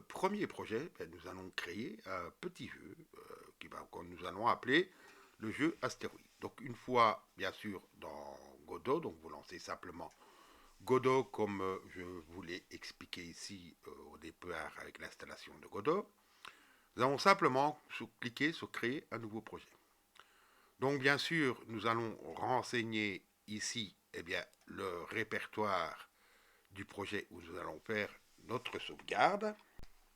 Premier projet, nous allons créer un petit jeu que nous allons appeler le jeu Astéroïde. Donc une fois, bien sûr, dans Godot, donc vous lancez simplement Godot comme je vous l'ai expliqué ici au départ avec l'installation de Godot. Nous allons simplement cliquer sur créer un nouveau projet. Donc bien sûr, nous allons renseigner ici le répertoire du projet où nous allons faire notre sauvegarde.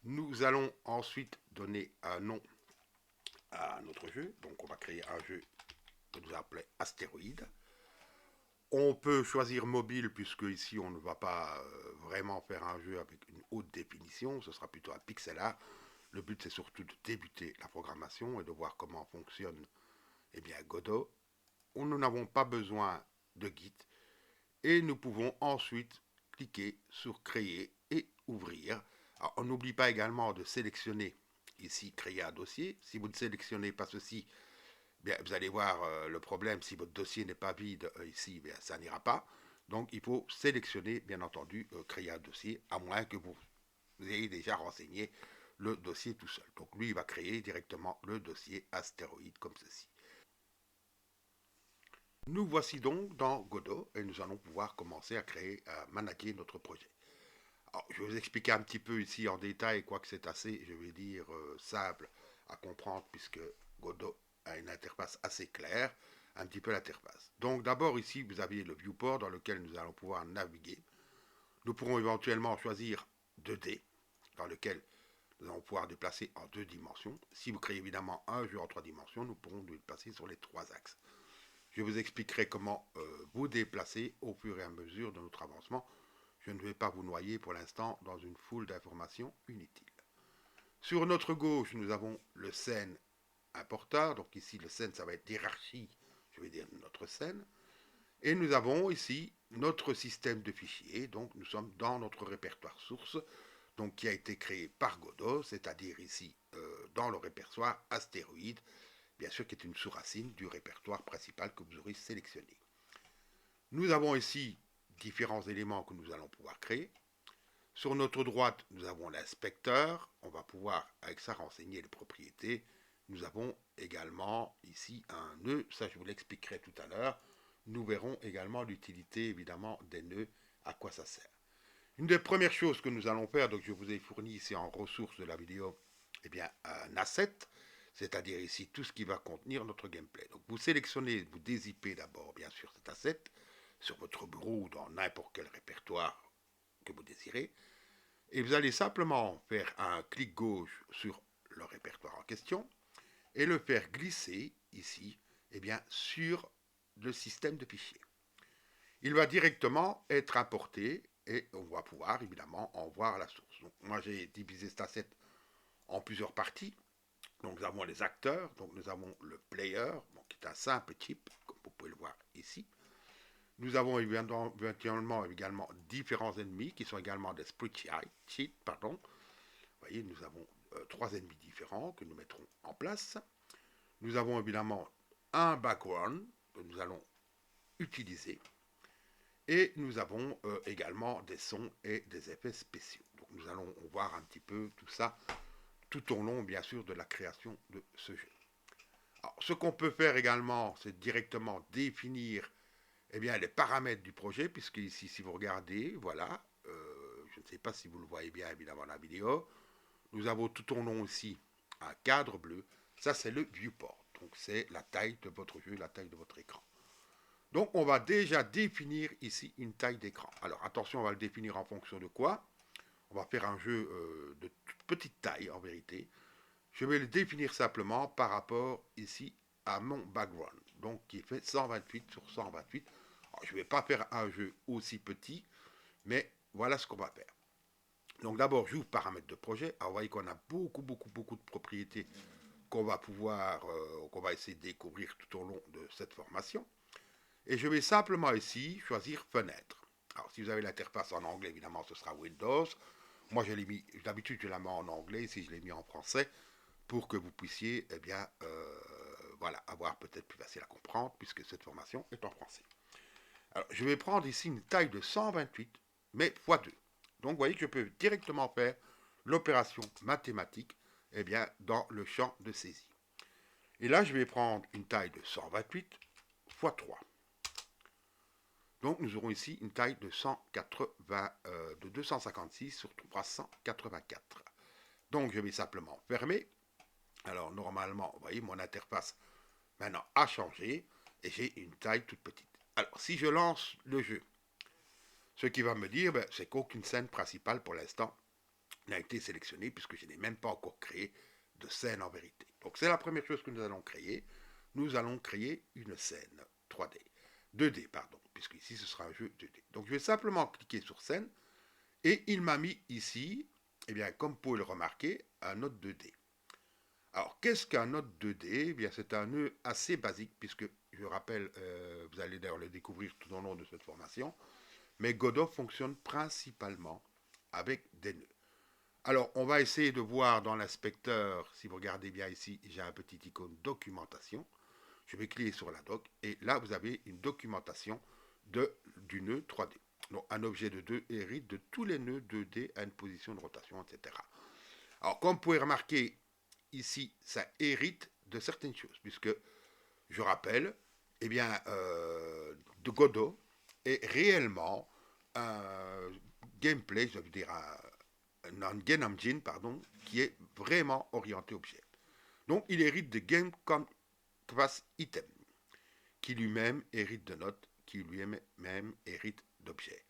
Nous allons ensuite donner un nom à notre jeu. Donc on va créer un jeu que nous appelons Astéroïde. On peut choisir mobile puisque ici on ne va pas vraiment faire un jeu avec une haute définition. Ce sera plutôt un pixel art. Le but c'est surtout de débuter la programmation et de voir comment fonctionne Godot. Nous n'avons pas besoin de guide et nous pouvons ensuite cliquer sur créer et ouvrir. Alors, on n'oublie pas également de sélectionner ici créer un dossier. Si vous ne sélectionnez pas ceci, bien, vous allez voir le problème. Si votre dossier n'est pas vide ici, bien, ça n'ira pas. Donc il faut sélectionner bien entendu créer un dossier, à moins que vous ayez déjà renseigné le dossier tout seul. Donc lui il va créer directement le dossier astéroïde comme ceci. Nous voici donc dans Godot et nous allons pouvoir commencer à créer, à manager notre projet. Alors, je vais vous expliquer un petit peu ici en détail, quoique c'est assez, je vais dire, simple à comprendre puisque Godot a une interface assez claire, un petit peu l'interface. Donc d'abord ici, vous avez le viewport dans lequel nous allons pouvoir naviguer. Nous pourrons éventuellement choisir 2D, dans lequel nous allons pouvoir déplacer en 2 dimensions. Si vous créez évidemment un jeu en 3 dimensions, nous pourrons nous déplacer sur les 3 axes. Je vous expliquerai comment vous déplacer au fur et à mesure de notre avancement. Je ne vais pas vous noyer pour l'instant dans une foule d'informations inutiles. Sur notre gauche, nous avons le scène importeur. Donc ici, le scène, ça va être hiérarchie, je vais dire notre scène. Et nous avons ici notre système de fichiers. Donc nous sommes dans notre répertoire source, donc qui a été créé par Godot, c'est-à-dire ici dans le répertoire astéroïde, bien sûr qui est une sous-racine du répertoire principal que vous aurez sélectionné. Nous avons ici différents éléments que nous allons pouvoir créer. Sur notre droite, nous avons l'inspecteur. On va pouvoir, avec ça, renseigner les propriétés. Nous avons également ici un nœud. Ça, je vous l'expliquerai tout à l'heure. Nous verrons également l'utilité, évidemment, des nœuds, à quoi ça sert. Une des premières choses que nous allons faire, donc je vous ai fourni ici en ressources de la vidéo, un asset, c'est-à-dire ici tout ce qui va contenir notre gameplay. Donc vous sélectionnez, vous dézippez d'abord, bien sûr, cet asset sur votre bureau ou dans n'importe quel répertoire que vous désirez. Et vous allez simplement faire un clic gauche sur le répertoire en question et le faire glisser ici sur le système de fichiers. Il va directement être importé et on va pouvoir évidemment en voir la source. Donc, moi j'ai divisé cet asset en plusieurs parties. Donc nous avons les acteurs, donc nous avons le player, donc, qui est un simple type, comme vous pouvez le voir ici. Nous avons éventuellement également différents ennemis qui sont également des sprite cheats. Vous voyez, nous avons 3 ennemis différents que nous mettrons en place. Nous avons évidemment un background que nous allons utiliser. Et nous avons également des sons et des effets spéciaux. Donc nous allons voir un petit peu tout ça tout au long, bien sûr, de la création de ce jeu. Alors, ce qu'on peut faire également, c'est directement définir les paramètres du projet, puisque ici, si vous regardez, voilà, je ne sais pas si vous le voyez bien, évidemment, dans la vidéo, nous avons tout au long ici un cadre bleu. Ça, c'est le viewport. Donc, c'est la taille de votre jeu, la taille de votre écran. Donc, on va déjà définir ici une taille d'écran. Alors, attention, on va le définir en fonction de quoi? On va faire un jeu de toute petite taille, en vérité. Je vais le définir simplement par rapport ici à mon background. Donc, qui fait 128 sur 128. Alors, je ne vais pas faire un jeu aussi petit, mais voilà ce qu'on va faire. Donc, d'abord, j'ouvre paramètres de projet. Alors, vous voyez qu'on a beaucoup de propriétés qu'on va pouvoir, qu'on va essayer de découvrir tout au long de cette formation. Et je vais simplement ici choisir fenêtre. Alors si vous avez l'interface en anglais, évidemment ce sera Windows. Moi je l'ai mis, d'habitude je la mets en anglais, ici je l'ai mis en français, pour que vous puissiez avoir peut-être plus facile à comprendre, puisque cette formation est en français. Alors, je vais prendre ici une taille de 128, mais x2. Donc, vous voyez que je peux directement faire l'opération mathématique eh bien, dans le champ de saisie. Et là, je vais prendre une taille de 128 x 3. Donc, nous aurons ici une taille de, 256 sur 384. Donc, je vais simplement fermer. Alors, normalement, vous voyez, mon interface maintenant a changé et j'ai une taille toute petite. Alors, si je lance le jeu, ce qui va me dire, c'est qu'aucune scène principale pour l'instant n'a été sélectionnée puisque je n'ai même pas encore créé de scène en vérité. Donc, c'est la première chose que nous allons créer. Nous allons créer une scène 3D. 2D, pardon, puisque ici ce sera un jeu 2D. Donc, je vais simplement cliquer sur scène et il m'a mis ici, eh bien, comme vous pouvez le remarquer, un node 2D. Alors, qu'est-ce qu'un node 2D? Eh bien, c'est un nœud assez basique, puisque, je rappelle, vous allez d'ailleurs le découvrir tout au long de cette formation, mais Godot fonctionne principalement avec des nœuds. Alors, on va essayer de voir dans l'inspecteur, si vous regardez bien ici, j'ai un petit icône documentation. Je vais cliquer sur la doc, et là, vous avez une documentation du nœud 3D. Donc, un objet de 2 hérite de tous les nœuds 2D à une position de rotation, etc. Alors, comme vous pouvez remarquer, ici, ça hérite de certaines choses, puisque, je rappelle, eh bien, de Godot est réellement un gameplay, je veux dire, un game engine, pardon, qui est vraiment orienté objet. Donc, il hérite de Game Canvas Item, qui lui-même hérite de notes, qui lui-même hérite d'objets.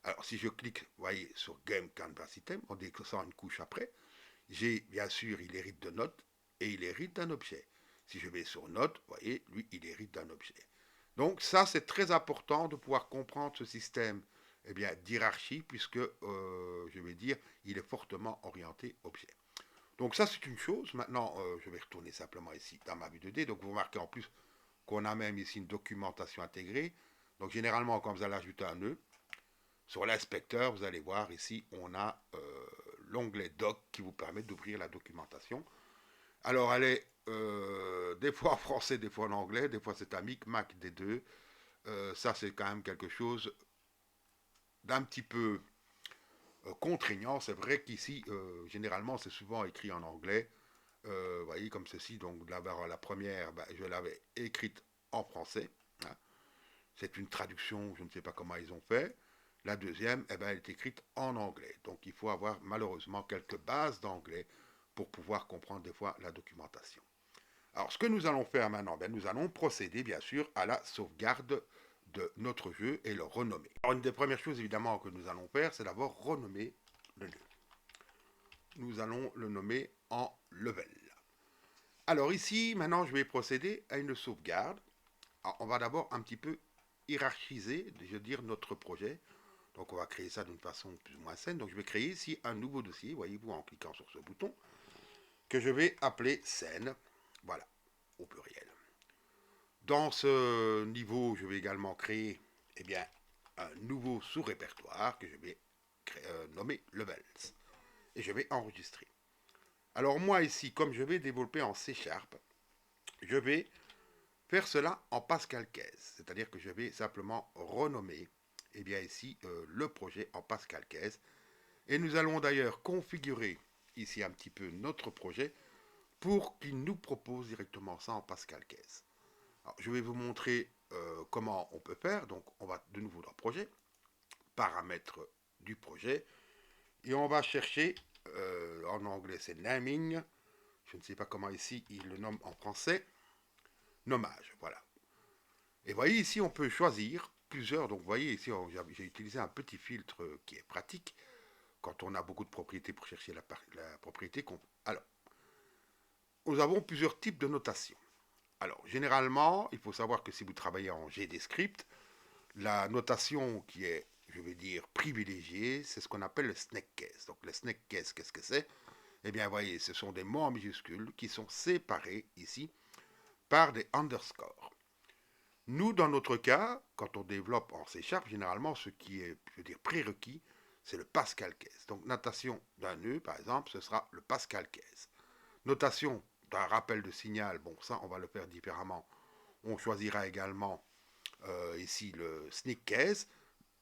Alors, si je clique, vous voyez, sur Game Canvas Item, on descend une couche après, j'ai, bien sûr, il hérite de notes et il hérite d'un objet. Si je vais sur notes, vous voyez, lui, il hérite d'un objet. Donc ça, c'est très important de pouvoir comprendre ce système eh bien, d'hierarchie, puisque, je vais dire, il est fortement orienté objet. Donc ça, c'est une chose. Maintenant, je vais retourner simplement ici dans ma vue 2D. Donc vous remarquez en plus qu'on a même ici une documentation intégrée. Donc généralement, quand vous allez ajouter un nœud, sur l'inspecteur, vous allez voir ici, on a l'onglet Doc qui vous permet d'ouvrir la documentation. Alors, elle est des fois en français, des fois en anglais, des fois c'est un micmac des deux. Ça, c'est quand même quelque chose d'un petit peu contraignant. C'est vrai qu'ici, généralement, c'est souvent écrit en anglais. Vous voyez, comme ceci. Donc, la première, je l'avais écrite en français. Hein. C'est une traduction, je ne sais pas comment ils ont fait. La deuxième, elle est écrite en anglais. Donc, il faut avoir malheureusement quelques bases d'anglais pour pouvoir comprendre des fois la documentation. Alors, ce que nous allons faire maintenant, nous allons procéder bien sûr à la sauvegarde de notre jeu et le renommer. Alors, une des premières choses évidemment que nous allons faire, c'est d'abord renommer le nœud. Nous allons le nommer en level. Alors ici, maintenant, je vais procéder à une sauvegarde. Alors, on va d'abord un petit peu hiérarchiser, je veux dire, notre projet. Donc, on va créer ça d'une façon plus ou moins saine. Donc, je vais créer ici un nouveau dossier, voyez-vous, en cliquant sur ce bouton, que je vais appeler scène. Voilà, au pluriel. Dans ce niveau, je vais également créer eh bien, un nouveau sous-répertoire que je vais nommer Levels. Et je vais enregistrer. Alors moi ici, comme je vais développer en C#, je vais faire cela en Pascal Caisse. C'est-à-dire que je vais simplement renommer eh bien ici, le projet en Pascal Caisse. Et nous allons d'ailleurs configurer ici un petit peu notre projet pour qu'il nous propose directement ça en Pascal Caisse. Alors, je vais vous montrer comment on peut faire. Donc, on va de nouveau dans projet, paramètres du projet, et on va chercher, en anglais c'est naming, je ne sais pas comment ici il le nomme en français, nommage, voilà. Et vous voyez ici on peut choisir plusieurs, donc vous voyez ici j'ai utilisé un petit filtre qui est pratique quand on a beaucoup de propriétés pour chercher la propriété. Alors, nous avons plusieurs types de notation. Alors, généralement, il faut savoir que si vous travaillez en GDScript, la notation qui est, je vais dire, privilégiée, c'est ce qu'on appelle le snake case. Donc, le snake case, qu'est-ce que c'est? Eh bien, vous voyez, ce sont des mots en minuscules qui sont séparés ici par des underscores. Nous, dans notre cas, quand on développe en C#, généralement, ce qui est, je veux dire, prérequis, c'est le Pascal case. Donc, notation d'un nœud, par exemple, ce sera le Pascal case. Notation d'un rappel de signal, bon, ça, on va le faire différemment. On choisira également ici le Sneak Case,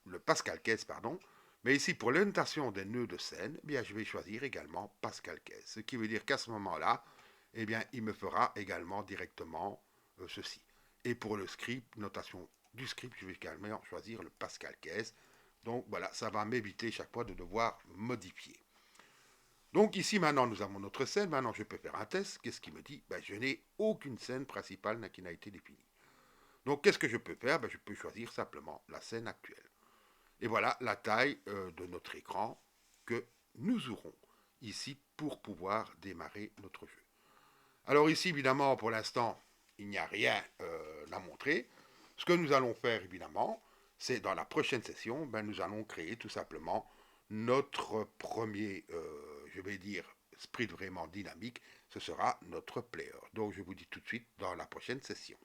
le Pascal Case, pardon. Mais ici, pour l'annotation des nœuds de scène, eh bien, je vais choisir également Pascal Case. Ce qui veut dire qu'à ce moment-là, eh bien, il me fera également directement ceci. Et pour le script, notation du script, je vais également choisir le Pascal Case. Donc voilà, ça va m'éviter chaque fois de devoir modifier. Donc ici maintenant nous avons notre scène, maintenant je peux faire un test. Qu'est-ce qui me dit? Ben, je n'ai aucune scène principale qui n'a été définie. Donc qu'est-ce que je peux faire? Ben, je peux choisir simplement la scène actuelle. Et voilà la taille de notre écran que nous aurons ici pour pouvoir démarrer notre jeu. Alors ici évidemment pour l'instant il n'y a rien à montrer. Ce que nous allons faire évidemment, c'est dans la prochaine session, ben, nous allons créer tout simplement notre premier, je vais dire, sprite vraiment dynamique. Ce sera notre player. Donc je vous dis tout de suite dans la prochaine session.